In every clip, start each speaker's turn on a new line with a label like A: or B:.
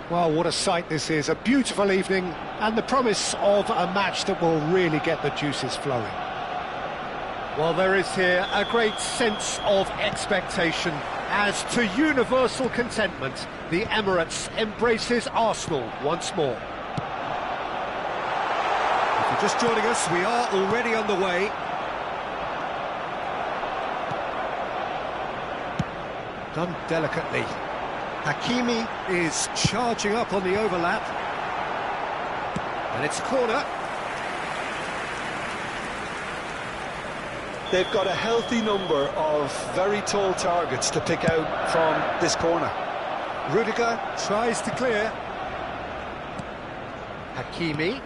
A: Well, what a sight this is, a beautiful evening and the promise of a match that will really get the juices flowing.
B: Well, there is here a great sense of expectation as to universal contentment. The Emirates embraces Arsenal once more.
C: If you're just joining us, we are already on the way.
A: Done delicately.
C: Hakimi is charging up on the overlap. And it's a corner.
D: They've got a healthy number of very tall targets to pick out from this corner.
C: Rudiger tries to clear.
B: Hakimi.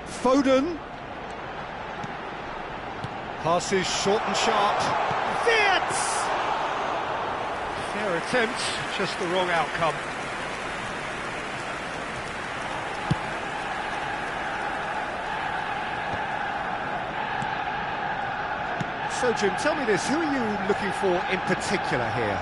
C: Foden. Passes short and sharp.
B: Wirtz! Fair attempt, just the wrong outcome. So, Jim, tell me this, who are you looking for in particular here?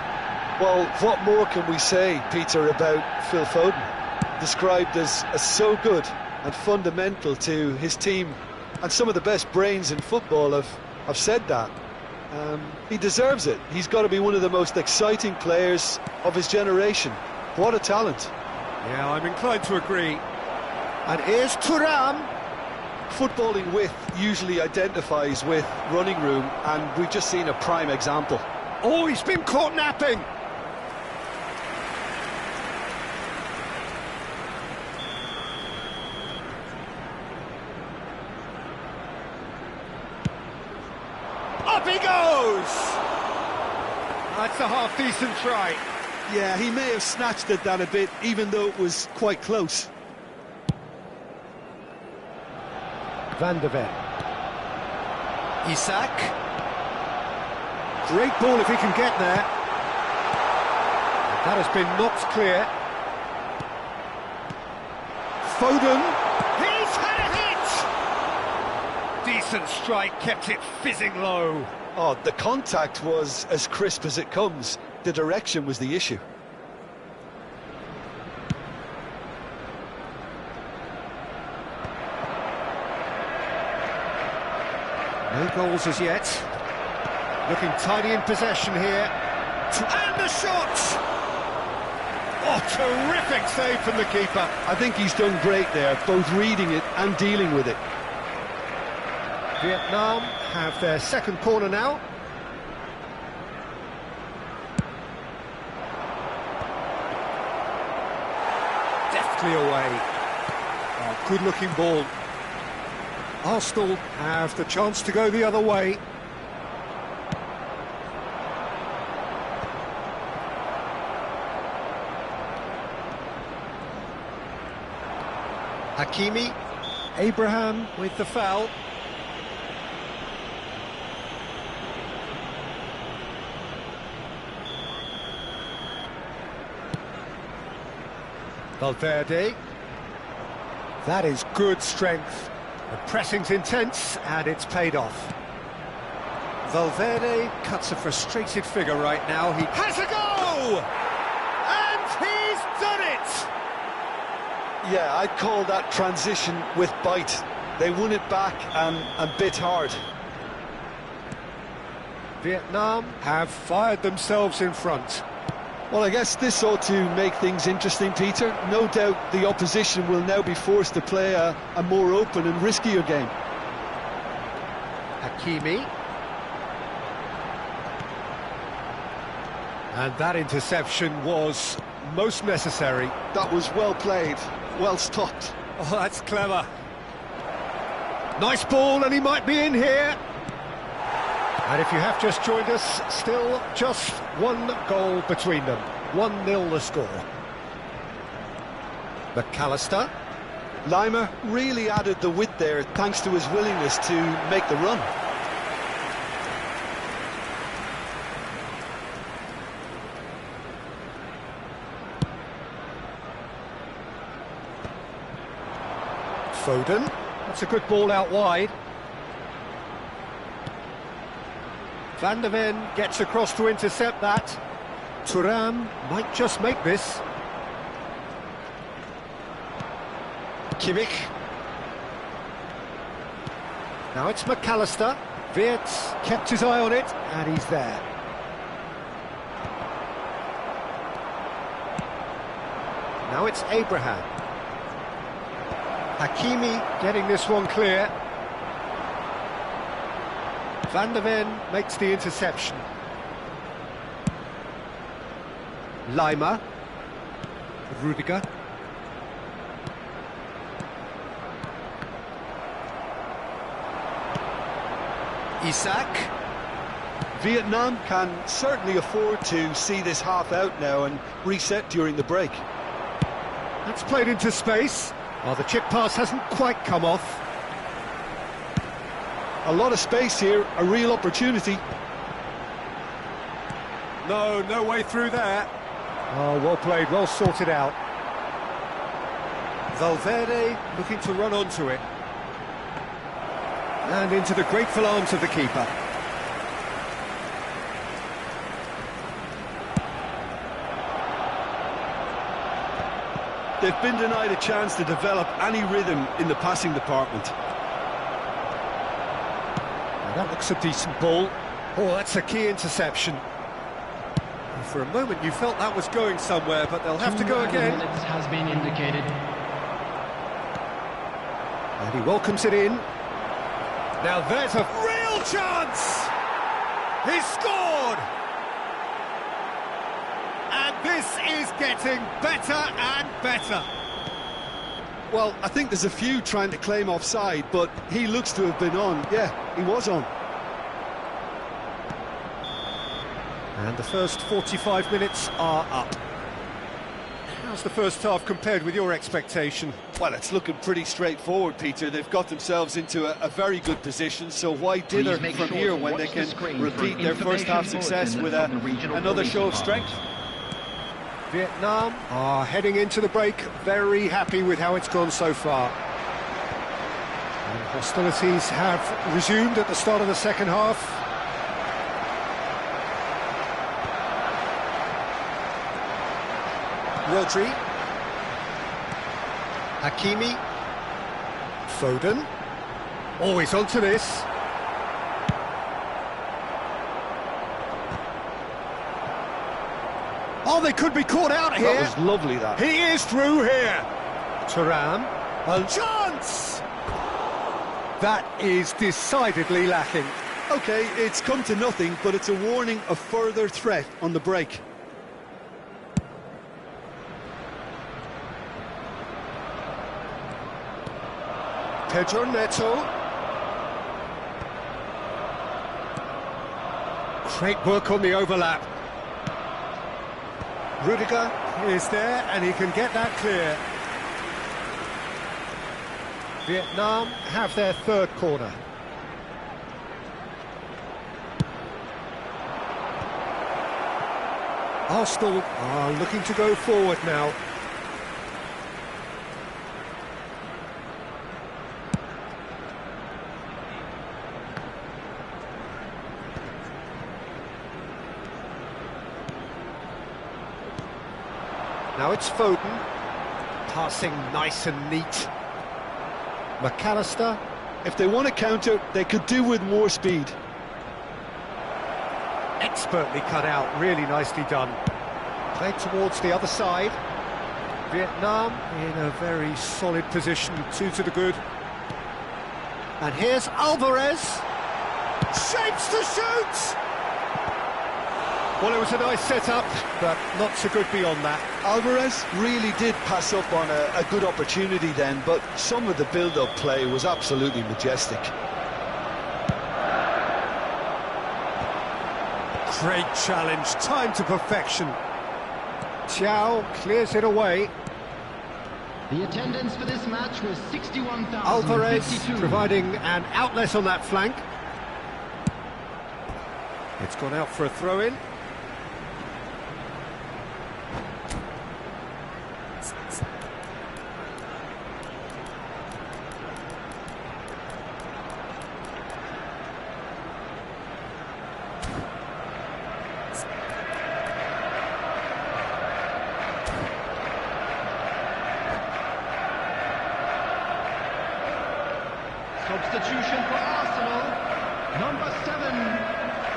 D: Well, what more can we say, Peter, about Phil Foden? Described as so good and fundamental to his team, and some of the best brains in football have said that. He deserves it. He's got to be one of the most exciting players of his generation. What a talent.
B: Yeah, I'm inclined to agree.
C: And here's Thuram.
D: Footballing width usually identifies with running room, and we've just seen a prime example.
B: Oh, he's been caught napping! Up he goes! That's a half-decent try.
D: Yeah, he may have snatched it down a bit, even though it was quite close.
A: Van de Ven.
C: Isak. Great ball if he can get there.
B: That has been knocked clear.
C: Foden.
B: He's had a hit! Decent strike, kept it fizzing low.
D: Oh, the contact was as crisp as it comes. The direction was the issue.
C: No goals as yet. Looking tidy in possession here. And the shot!
B: Oh, terrific save from the keeper.
D: I think he's done great there, both reading it and dealing with it.
A: Vietnam have their second corner now.
C: Deftly away. Oh, good-looking ball. Arsenal have the chance to go the other way. Hakimi. Abraham with the foul.
B: Valverde. That is good strength. The pressing's intense, and it's paid off. Valverde cuts a frustrated figure right now. He has a go! And he's done it!
D: Yeah, I'd call that transition with bite. They won it back and bit hard.
B: Vietnam have fired themselves in front.
D: Well, I guess this ought to make things interesting, Peter. No doubt the opposition will now be forced to play a more open and riskier game.
B: Hakimi. And that interception was most necessary.
D: That was well played, well stopped.
B: Oh, that's clever. Nice ball, and he might be in here. And if you have just joined us, still just one goal between them. 1-0 the score. McAllister.
D: Lima really added the width there thanks to his willingness to make the run.
B: Foden. That's a good ball out wide. Van der Ven gets across to intercept that. Thuram might just make this. Kimmich. Now it's McAllister. Wirtz kept his eye on it, and he's there. Now it's Abraham. Hakimi getting this one clear. Van der Ven makes the interception. Lima. Rudiger. Isak.
D: Vietnam can certainly afford to see this half out now and reset during the break.
B: That's played into space. Well, the chip pass hasn't quite come off.
D: A lot of space here, a real opportunity.
B: No way through there. Oh, well played, well sorted out. Valverde looking to run onto it. And into the grateful arms of the keeper.
D: They've been denied a chance to develop any rhythm in the passing department.
B: That looks a decent ball. Oh, that's a key interception. For a moment you felt that was going somewhere, but they'll have to go again.
E: Has been indicated.
B: And he welcomes it in. Now there's a real chance! He's scored! And this is getting better and better.
D: Well, I think there's a few trying to claim offside, but he looks to have been on. Yeah, he was on.
B: And the first 45 minutes are up. How's the first half compared with your expectation?
D: Well, it's looking pretty straightforward, Peter. They've got themselves into a very good position, so why dither from here when they can repeat their first half success with another show of strength?
B: Vietnam are heading into the break very happy with how it's gone so far. And hostilities have resumed at the start of the second half. Rodri. Hakimi. Foden. Oh, he's onto this. Oh, they could be caught out here.
D: That was lovely, that.
B: He is through here. Thuram. A chance! That is decidedly lacking.
D: OK, it's come to nothing, but it's a warning of further threat on the break.
B: Pedro Neto. Great work on the overlap. Rudiger is there, and he can get that clear. Vietnam have their third corner. Arsenal are looking to go forward now. Now it's Foden, passing nice and neat. McAllister.
D: If they want to counter, they could do with more speed.
B: Expertly cut out, really nicely done. Played towards the other side. Vietnam in a very solid position, 2 to the good. And here's Alvarez. Shapes to shoot! Well, it was a nice setup, but not so good beyond that.
D: Alvarez really did pass up on a good opportunity then, but some of the build-up play was absolutely majestic.
B: Great challenge, time to perfection. Chow clears it away.
E: The attendance for this match was 61,052.
B: Alvarez providing an outlet on that flank. It's gone out for a throw-in.
E: Substitution for Arsenal, number 7,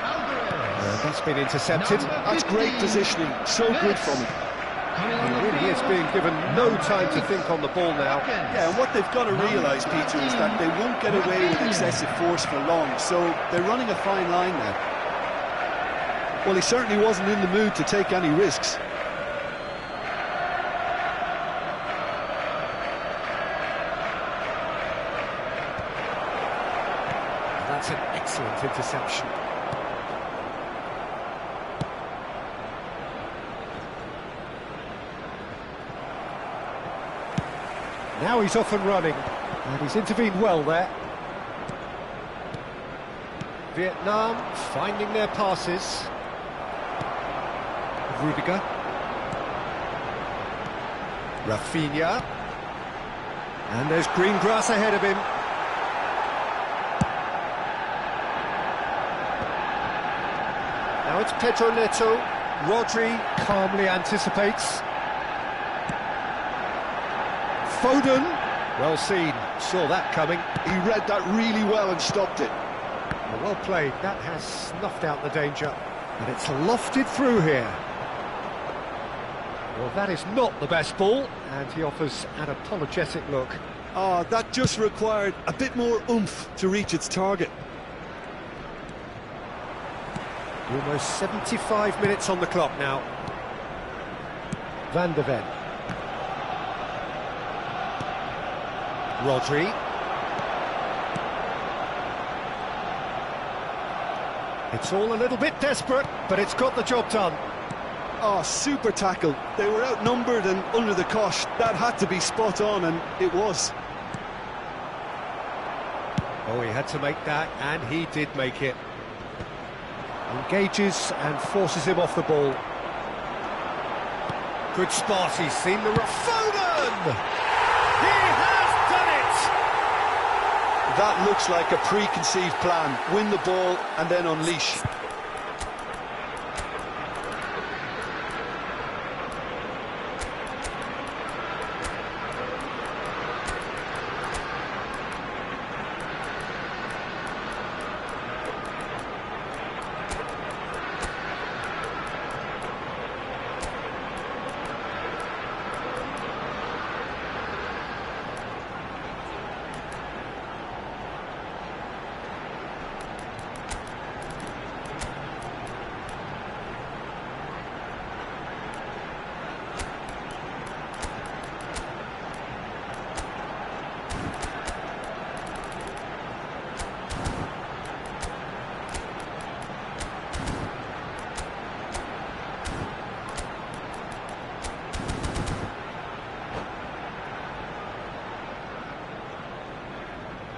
E: Alvarez.
B: That's been intercepted.
D: That's great positioning, so good from him.
B: He really is being given no time to think on the ball now.
F: Yeah, and what they've got to realise, Peter, is that they won't get away with excessive force for long, so they're running a fine line now.
D: Well, he certainly wasn't in the mood to take any risks.
B: That's an excellent interception. Now he's off and running, and he's intervened well there. Vietnam finding their passes. Rudiger. Rafinha. And there's green grass ahead of him. Now it's Pedro Neto. Rodri calmly anticipates. Foden, well seen, saw that coming.
D: He read that really well and stopped it.
B: Well played, that has snuffed out the danger. And it's lofted through here. Well, that is not the best ball, and he offers an apologetic look.
F: Oh, that just required a bit more oomph to reach its target.
B: Almost 75 minutes on the clock now. Van de Ven. Rodri. It's all a little bit desperate, but it's got the job done.
F: Oh, super tackle. They were outnumbered and under the cosh. That had to be spot on, and it was.
B: Oh, he had to make that, and he did make it. Engages and forces him off the ball. Good spot, he's seen the... Foden! He has done it!
D: That looks like a preconceived plan. Win the ball and then unleash.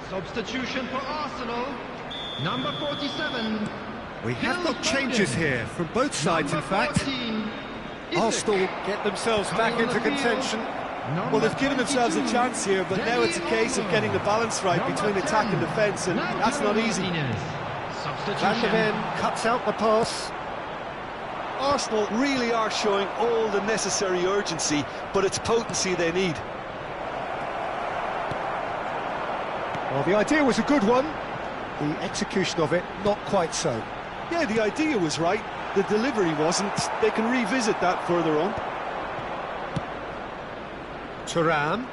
E: Substitution for Arsenal, number 47.
B: We have got changes here from both sides, in fact. Arsenal get themselves back into contention.
F: Well, they've given themselves a chance here, but now it's a case of getting the balance right between attack and defence, and that's not easy.
B: Van de Ven cuts out the pass.
D: Arsenal really are showing all the necessary urgency, but it's potency they need.
B: Well, the idea was a good one. The execution of it, not quite so.
F: Yeah, the idea was right. The delivery wasn't. They can revisit that further on.
B: Thuram.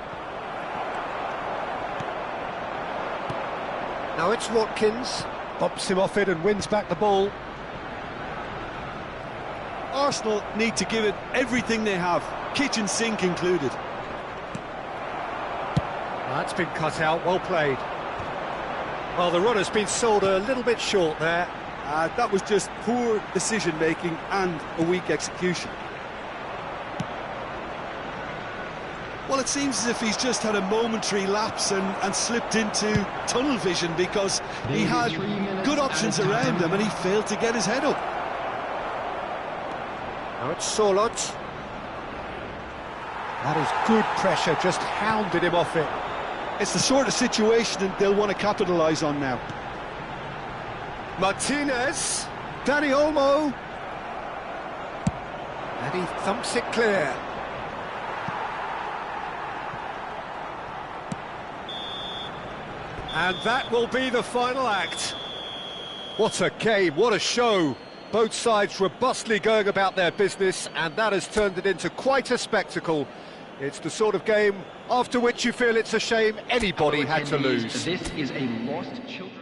B: Now it's Watkins. Bops him off it and wins back the ball.
F: Arsenal need to give it everything they have, kitchen sink included.
B: That's been cut out, well played. Well, the run has been sold a little bit short there.
F: That was just poor decision-making and a weak execution.
D: Well, it seems as if he's just had a momentary lapse and slipped into tunnel vision, because he had good options around him and he failed to get his head up.
B: Now it's Solot. That is good pressure, just hounded him off it.
F: It's the sort of situation that they'll want to capitalise on now.
B: Martinez, Danny Olmo, and he thumps it clear. And that will be the final act. What a game, what a show. Both sides robustly going about their business, and that has turned it into quite a spectacle. It's the sort of game after which you feel it's a shame anybody had to lose.
E: This is a lost children.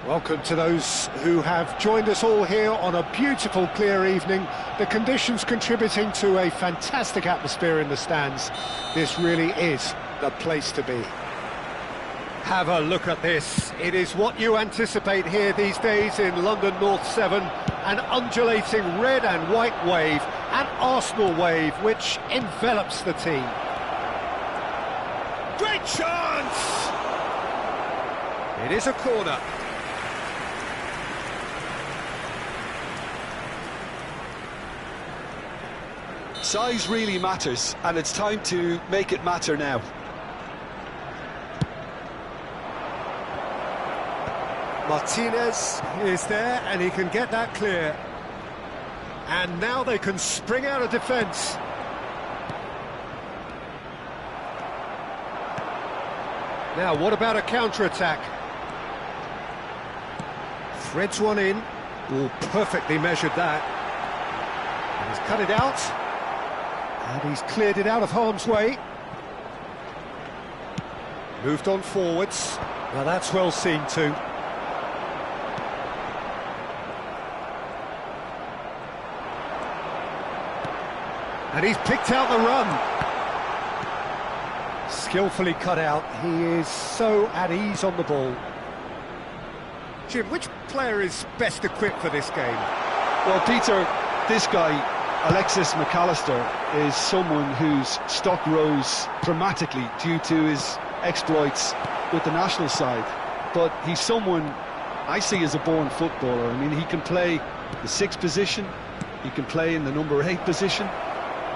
A: Welcome to those who have joined us all here on a beautiful, clear evening. The conditions contributing to a fantastic atmosphere in the stands. This really is the place to be.
B: Have a look at this. It is what you anticipate here these days in London North 7. An undulating red and white wave, an Arsenal wave which envelops the team. Great chance! It is a corner.
D: Size really matters, and it's time to make it matter now.
B: Martinez is there, and he can get that clear. And now they can spring out of defence. Now, what about a counter-attack? Threads one in. Oh, perfectly measured that. And he's cut it out. And he's cleared it out of harm's way. Moved on forwards. Now that's well seen too. And he's picked out the run. Skillfully cut out. He is so at ease on the ball. Jim, which player is best equipped for this game?
D: Well, Peter, this guy, Alexis McAllister, is someone whose stock rose dramatically due to his exploits with the national side. But he's someone I see as a born footballer. I mean, he can play the 6th position, he can play in the number 8 position,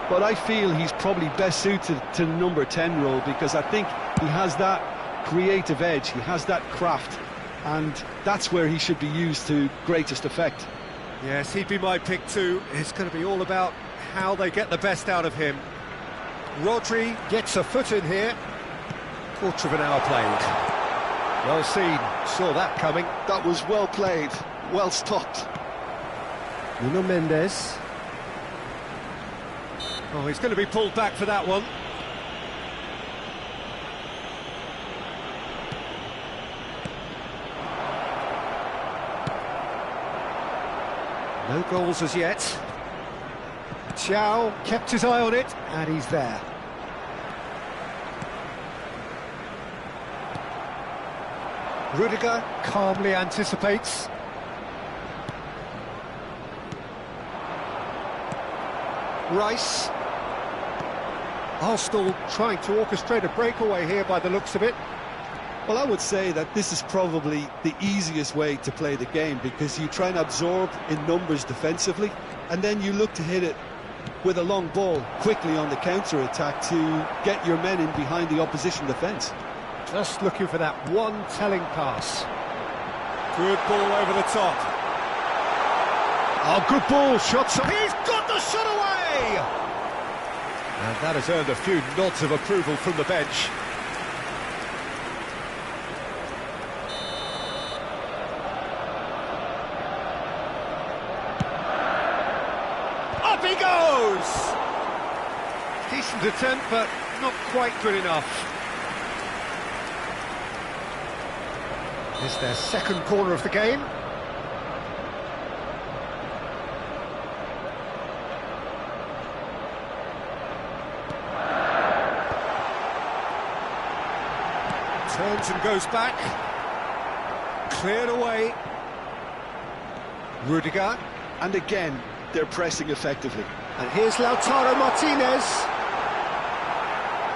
D: but I feel he's probably best suited to the number 10 role because I think he has that creative edge, he has that craft, and that's where he should be used to greatest effect.
B: Yes, he'd be my pick too. It's going to be all about how they get the best out of him. Rodri gets a foot in here. Quarter of an hour played. Well seen, saw that coming.
D: That was well played, well stopped.
B: Nuno Mendes. Oh, he's going to be pulled back for that one. No goals as yet. Chow kept his eye on it, and he's there. Rudiger calmly anticipates. Rice. Arsenal trying to orchestrate a breakaway here by the looks of it.
F: Well, I would say that this is probably the easiest way to play the game because you try and absorb in numbers defensively and then you look to hit it with a long ball quickly on the counter-attack to get your men in behind the opposition defence.
B: Just looking for that one telling pass. Good ball over the top. Oh, good ball, shots. He's got the shot away! And that has earned a few nods of approval from the bench. Up he goes! Decent attempt, but not quite good enough. It's their second corner of the game. Turns and goes back. Cleared away. Rudiger.
D: And again, they're pressing effectively.
B: And here's Lautaro Martinez.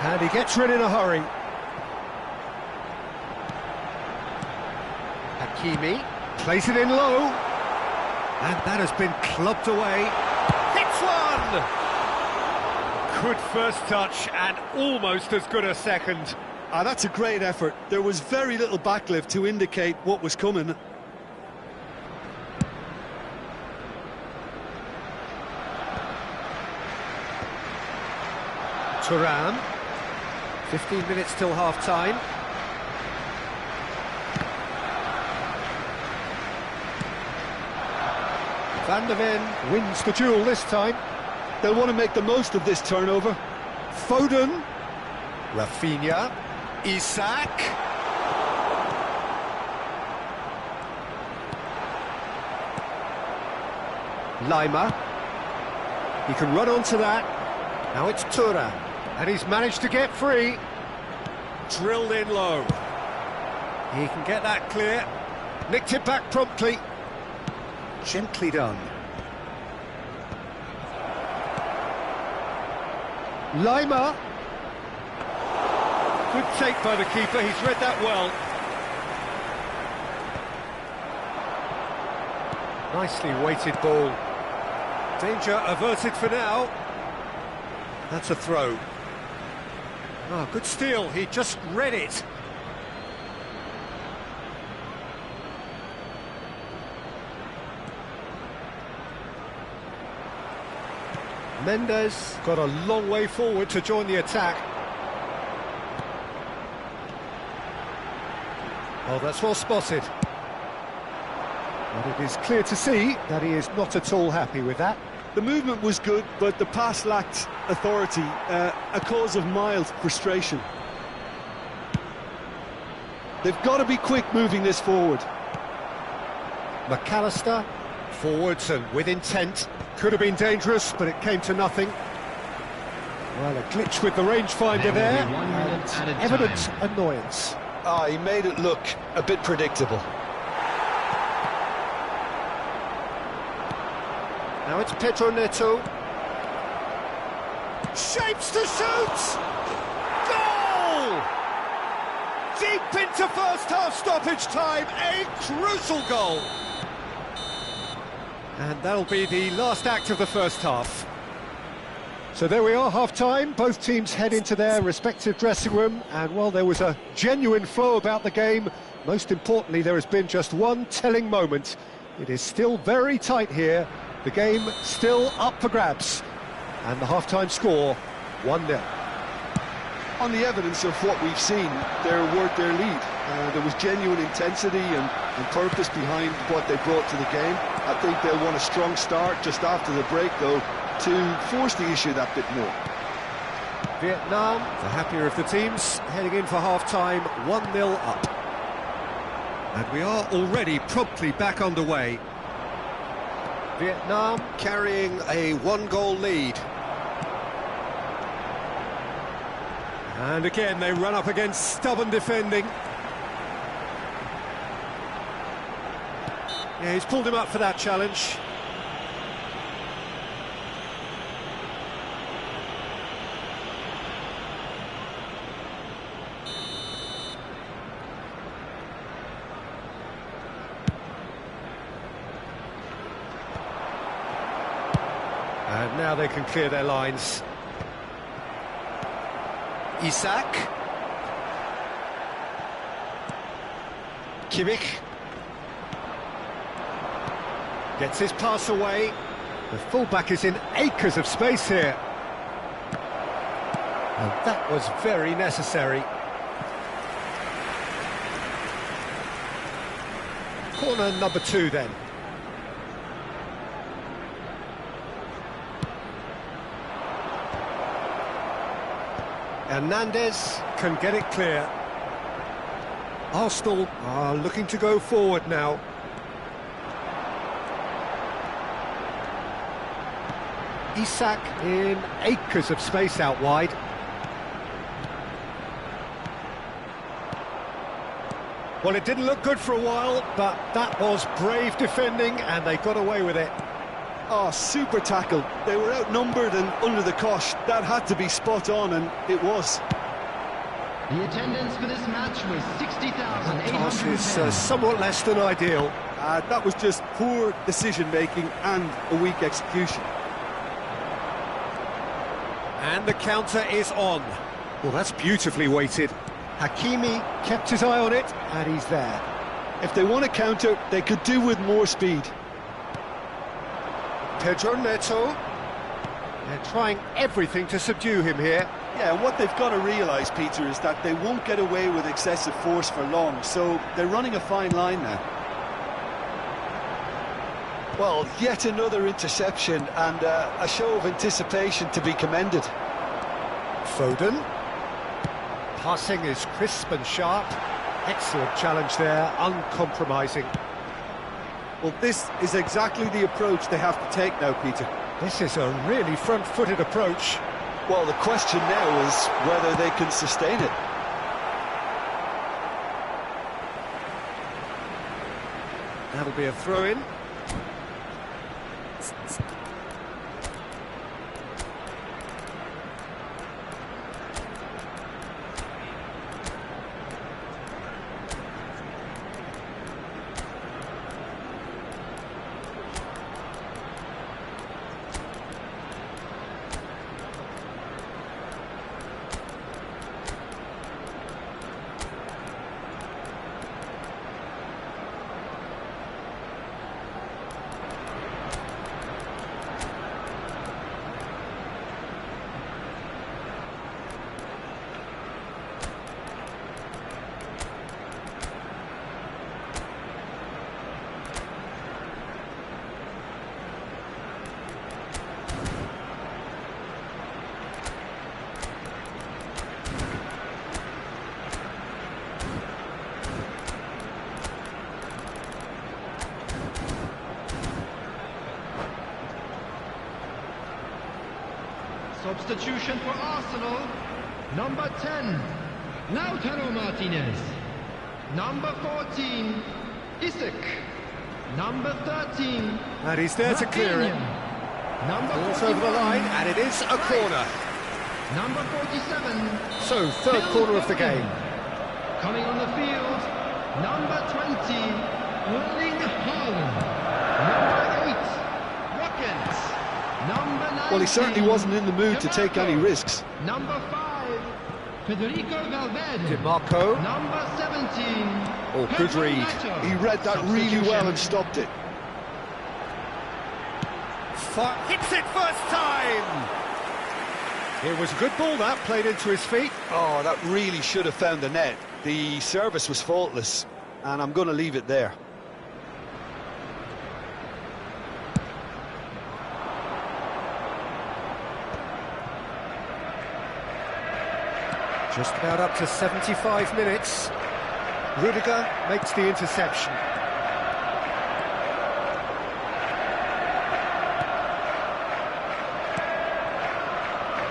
B: And he gets rid in a hurry. Hakimi plays it in low. And that has been clubbed away. Hits one! Good first touch and almost as good a second.
F: That's a great effort. There was very little backlift to indicate what was coming.
B: Turan. 15 minutes till half-time. Van der Ven wins the duel this time.
D: They'll want to make the most of this turnover.
B: Foden. Rafinha. Isak. Lima. He can run onto that. Now it's Turan. And he's managed to get free. Drilled in low. He can get that clear. Nicked it back promptly. Gently done. Lima. Good take by the keeper, he's read that well. Nicely weighted ball. Danger averted for now. That's a throw. Oh, good steal, he just read it. Mendes got a long way forward to join the attack. Oh, that's well spotted. But it is clear to see that he is not at all happy with that.
F: The movement was good, but the pass lacked authority, a cause of mild frustration. They've got to be quick moving this forward.
B: McAllister, forwards and with intent. Could have been dangerous, but it came to nothing. Well, a glitch with the rangefinder there, and evident annoyance.
D: He made it look a bit predictable.
B: Now it's Pedro Neto. Shapes to shoot! Goal! Deep into first half stoppage time, a crucial goal. And that'll be the last act of the first half. So there we are, half-time. Both teams head into their respective dressing room, and while there was a genuine flow about the game, most importantly there has been just one telling moment. It is still very tight here, the game still up for grabs, and the half-time score 1-0.
F: On the evidence of what we've seen, they're worth their lead. There was genuine intensity and purpose behind what they brought to the game. I think they'll want a strong start just after the break, though, to force the issue that bit more.
B: Vietnam, the happier of the teams, heading in for half-time, 1-0 up. And we are already promptly back underway. Vietnam carrying a one-goal lead. And again, they run up against stubborn defending. Yeah, he's pulled him up for that challenge. And now they can clear their lines. Isak. Kimmich. Gets his pass away. The fullback is in acres of space here. And that was very necessary. Corner number 2 then. Hernandez can get it clear. Arsenal are looking to go forward now. Isak in acres of space out wide. Well, it didn't look good for a while, but that was brave defending and they got away with it.
F: Oh, super tackle. They were outnumbered and under the cosh. That had to be spot on, and it was.
E: The attendance for this match was 60,810.
B: Pass is somewhat less than ideal.
F: That was just poor decision-making and a weak execution.
B: And the counter is on. Well, that's beautifully weighted. Hakimi kept his eye on it, and he's there.
F: If they want to counter, they could do with more speed.
B: Pedro Neto. They're trying everything to subdue him here.
F: Yeah, and what they've got to realise, Peter, is that they won't get away with excessive force for long, so they're running a fine line now.
D: Well, yet another interception and a show of anticipation to be commended.
B: Foden. Passing is crisp and sharp. Excellent challenge there, uncompromising.
F: Well, this is exactly the approach they have to take now, Peter.
B: This is a really front-footed approach.
D: Well, the question now is whether they can sustain it.
B: That'll be a throw-in.
E: Substitution for Arsenal. Number 10, Lautaro Martinez. Number 14, Isaac. Number 13,
B: And he's there to clear it.
E: Number
B: Ball's over the line, and it is a corner.
E: Number 47.
B: So, third corner of the game.
E: Coming on the field, number 20, Erling Haaland. Number 8, Watkins. Number 19.
D: Well, he certainly wasn't in the mood to take any risks.
E: Number 5, Federico Valverde.
B: DiMarco.
E: Number 17.
B: Oh, good
E: Pedro
B: read.
E: Neto.
D: He read that really well and stopped it.
B: Hits it first time! It was a good ball that, played into his feet.
D: Oh, that really should have found the net. The service was faultless, and I'm going to leave it there.
B: Just about up to 75 minutes. Rudiger makes the interception.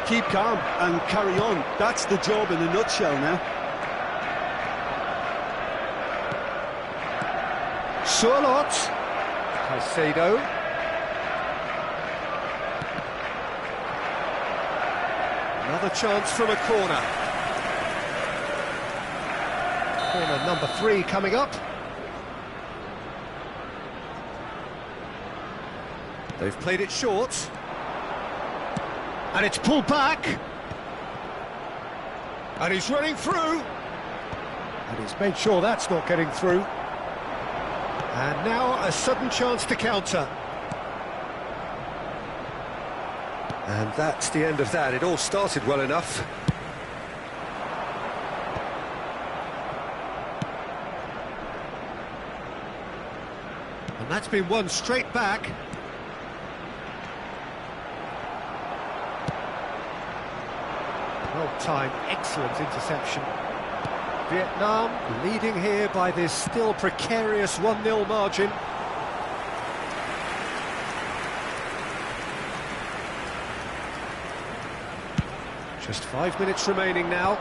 F: Keep calm and carry on. That's the job in a nutshell now.
B: Surlot. Caicedo. Another chance from a corner. Corner number 3 coming up. They've played it short. And it's pulled back. And he's running through. And he's made sure that's not getting through. And now a sudden chance to counter. And that's the end of that. It all started well enough. And that's been won straight back. Well timed, excellent interception. Vietnam leading here by this still precarious 1-0 margin. Just 5 minutes remaining now.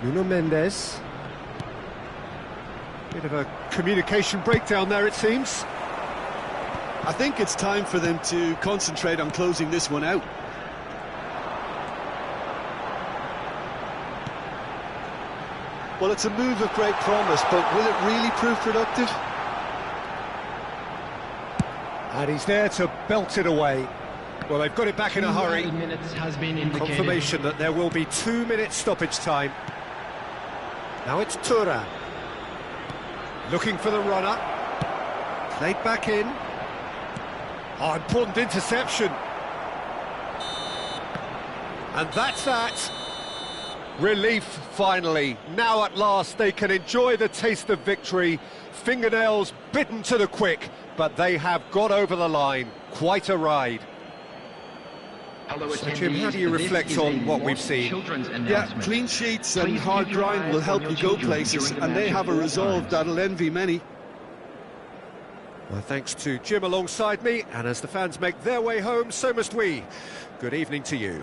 B: Nuno Mendes. Bit of a communication breakdown there, it seems.
F: I think it's time for them to concentrate on closing this one out.
D: Well, it's a move of great promise, but will it really prove productive?
B: And he's there to belt it away. Well, they've got it back in a hurry.
E: 2 minutes has been indicated.
B: Confirmation that there will be 2 minutes stoppage time. Now it's Turan. Looking for the runner. Played back in. Oh, important interception. And that's that. Relief, finally. Now at last they can enjoy the taste of victory. Fingernails bitten to the quick, but they have got over the line. Quite a ride. So, Jim, how do you reflect on what we've seen?
F: Yeah, clean sheets and hard grind will help you go places, and they have a resolve that'll envy many.
B: Well, thanks to Jim alongside me, and as the fans make their way home, so must we. Good evening to you.